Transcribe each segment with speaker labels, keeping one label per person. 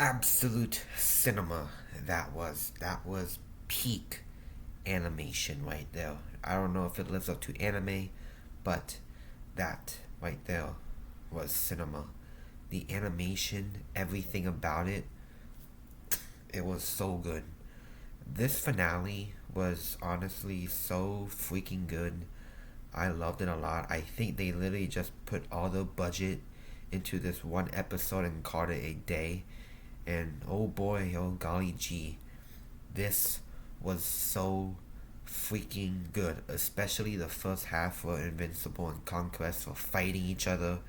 Speaker 1: absolute cinema. That was peak animation right there. I don't know if it lives up to anime, but that right there was cinema. The animation, everything about it, it was so good. This finale was honestly so freaking good. I loved it a lot. I think they literally just put all the budget into this one episode and called it a day. And oh boy, oh golly gee, this was so freaking good. Especially the first half where Invincible and Conquest were fighting each other.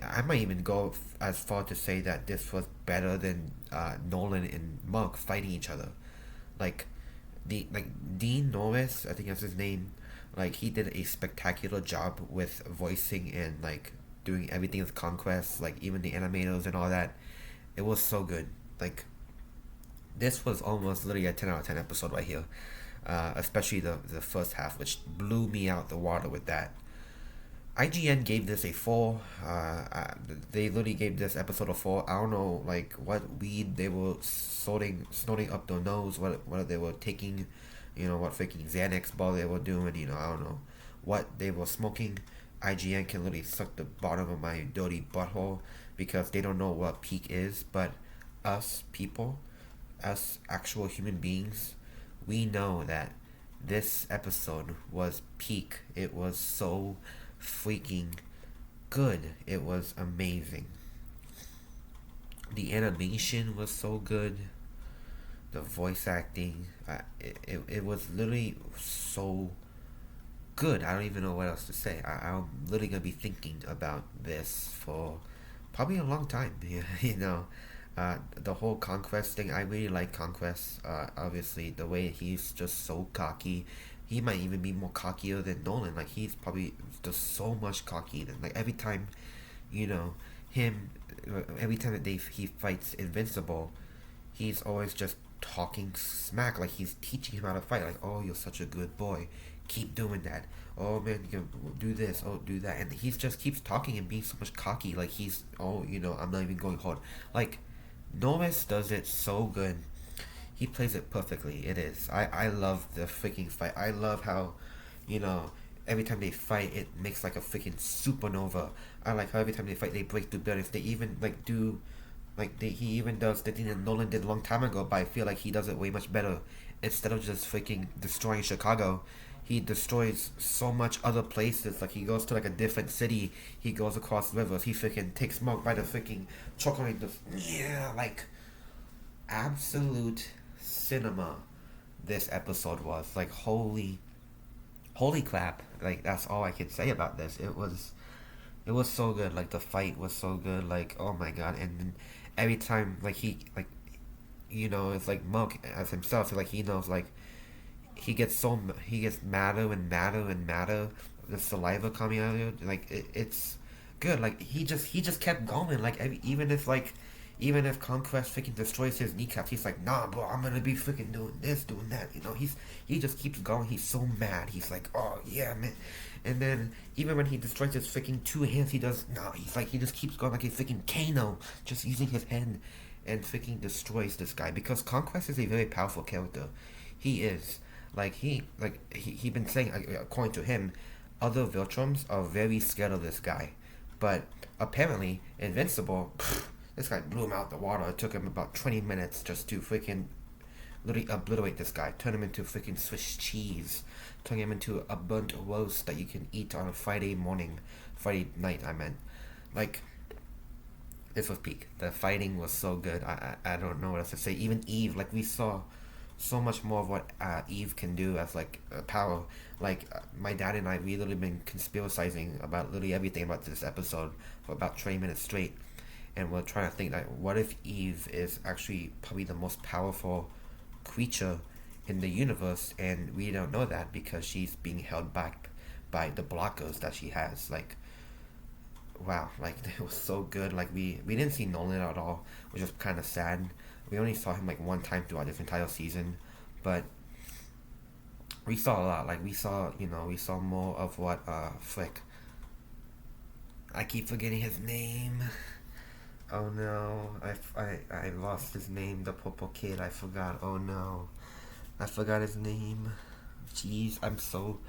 Speaker 1: I might even go as far to say that this was better than Nolan and Monk fighting each other. Like Dean Norris, I think that's his name. Like he did a spectacular job with voicing and like doing everything with Conquest, like even the animators and all that. It was so good. Like this was almost literally a 10 out of 10 episode right here. Especially the first half, which blew me out the water with that. IGN gave this a 4. They literally gave this episode a 4. I don't know like what weed they were snorting up their nose, what they were taking, what freaking Xanax ball they were doing, I don't know what they were smoking. IGN can literally suck the bottom of my dirty butthole because they don't know what peak is, but us people, us actual human beings, we know that this episode was peak. It was so freaking good. It was amazing. The animation was so good. The voice acting, it was literally so good. I don't even know what else to say. I'm literally gonna be thinking about this for probably a long time. The whole Conquest thing. I really like Conquest. Obviously, the way he's just so cocky. He might even be more cockier than Nolan. Like he's probably just so much cocky. Than like every time, you know, him. Every time that he fights Invincible, he's always just talking smack. Like he's teaching him how to fight. Like, oh, you're such a good boy. Keep doing that. Oh man, you can do this. Oh, do that. And he just keeps talking and being so much cocky. Like he's, I'm not even going hard. Like Norris does it so good. He plays it perfectly. It is. I love the freaking fight. I love how, you know, every time they fight, it makes like a freaking supernova. I like how every time they fight, they break through buildings. They even like do, he even does the thing that Nolan did a long time ago. But I feel like he does it way much better. Instead of just freaking destroying Chicago, he destroys so much other places. Like he goes to like a different city. He goes across rivers. He freaking takes Monk by the freaking chocolate. Yeah, like absolute cinema. This episode was like holy crap. Like that's all I can say about this. It was so good. Like the fight was so good. Like oh my god. And then every time like it's like Monk as himself. So like he knows like he gets madder and madder and madder. The saliva coming out of it, like it's good. Like he just kept going. Like even if Conquest freaking destroys his kneecaps, he's like, nah, bro, I'm gonna be freaking doing this, doing that. He just keeps going. He's so mad. He's like, oh yeah, man. And then even when he destroys his freaking two hands, he does no. He's like he just keeps going like a freaking Kano, just using his hand and freaking destroys this guy because Conquest is a very powerful character. He is. He been saying according to him, other Viltrums are very scared of this guy, but apparently Invincible, this guy blew him out the water. It took him about 20 minutes just to freaking literally obliterate this guy, turn him into freaking Swiss cheese, turn him into a burnt roast that you can eat on a Friday night. I meant, like this was peak. The fighting was so good. I don't know what else to say. Even Eve, like we saw so much more of what Eve can do as like power. Like my dad and I, we literally been conspiracizing about literally everything about this episode for about 20 minutes straight, and we're trying to think like, what if Eve is actually probably the most powerful creature in the universe, and we don't know that because she's being held back by the blockers that she has. Like wow, like it was so good. Like we didn't see Nolan at all, which was kind of sad. We only saw him like one time throughout this entire season, but we saw a lot. Like we saw more of what frick. I keep forgetting his name. Oh no, I lost his name, the purple kid. I forgot. Oh no, I forgot his name. Jeez, I'm so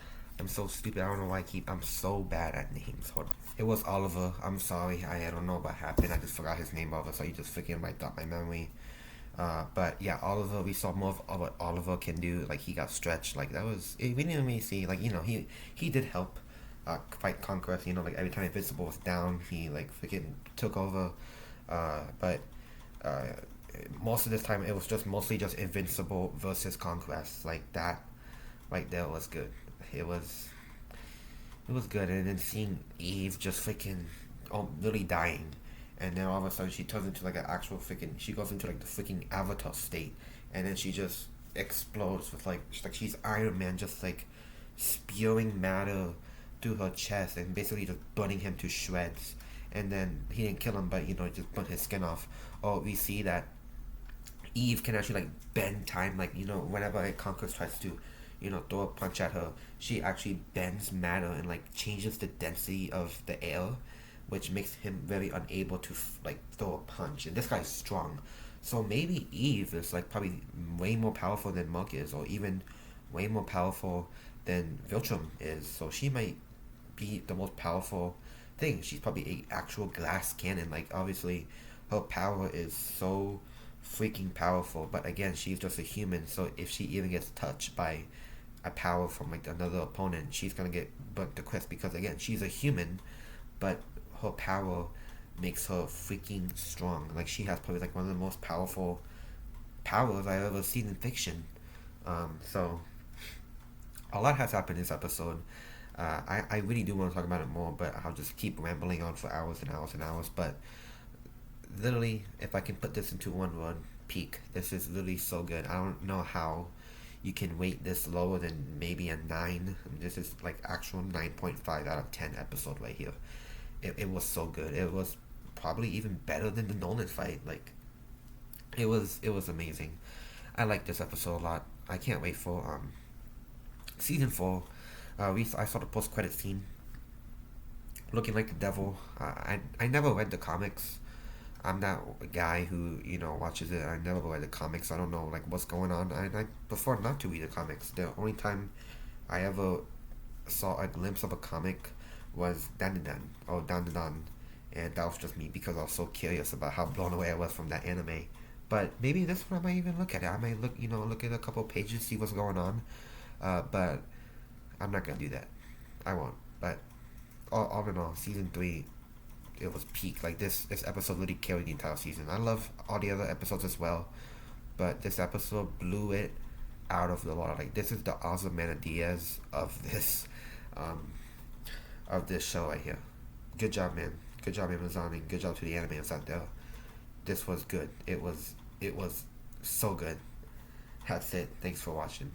Speaker 1: stupid. I don't know why I'm so bad at names. Hold on. It was Oliver. I'm sorry. I don't know what happened. I just forgot his name over, so you just freaking wiped out my memory. But yeah, Oliver. We saw more of what Oliver can do. Like he got stretched. Like that was. We didn't really see. Like he did help. Fight Conquest. Like every time Invincible was down, he like freaking took over. But uh, most of this time it was just mostly just Invincible versus Conquest. Like that right there was good. It was it was good, and then seeing Eve just freaking literally dying, and then all of a sudden she turns into like an actual freaking. She goes into like the freaking Avatar state, and then she just explodes with like she's Iron Man, just like spewing matter through her chest and basically just burning him to shreds. And then he didn't kill him, but just burnt his skin off. Oh, we see that Eve can actually like bend time, like whenever a Conquest tries to, throw a punch at her, she actually bends matter and like changes the density of the air, which makes him very unable to like throw a punch. And this guy's strong, so maybe Eve is like probably way more powerful than Monk is, or even way more powerful than Viltrum is. So she might be the most powerful thing. She's probably a actual glass cannon. Like obviously, her power is so freaking powerful. But again, she's just a human. So if she even gets touched by a power from like another opponent, she's gonna get burnt to crisp because again, she's a human, but her power makes her freaking strong. Like she has probably like one of the most powerful powers I've ever seen in fiction. So a lot has happened in this episode. I really do want to talk about it more, but I'll just keep rambling on for hours and hours and hours. But literally, if I can put this into one word, peak. This is literally so good. I don't know how you can rate this lower than maybe a 9. This is like actual 9.5 out of 10 episode right here. It was so good. It was probably even better than the Nolan fight. Like it was amazing. I like this episode a lot. I can't wait for season 4. I saw the post credit scene looking like the devil. I never read the comics. I'm not a guy who watches it. I never read the comics. I don't know like what's going on. I prefer not to read the comics. The only time I ever saw a glimpse of a comic was Dan Dan or Dan Dan, and that was just me because I was so curious about how blown away I was from that anime. But maybe this one I might even look at it. I might look at a couple pages, see what's going on. But I'm not gonna do that. I won't. But all in all, season 3, it was peak. Like this episode really carried the entire season. I love all the other episodes as well, but this episode blew it out of the water. Like this is the Ozymandias um, of this show right here. Good job, man. Good job, Amazon, and good job to the animators out there. This was good. It was so good. That's it. Thanks for watching.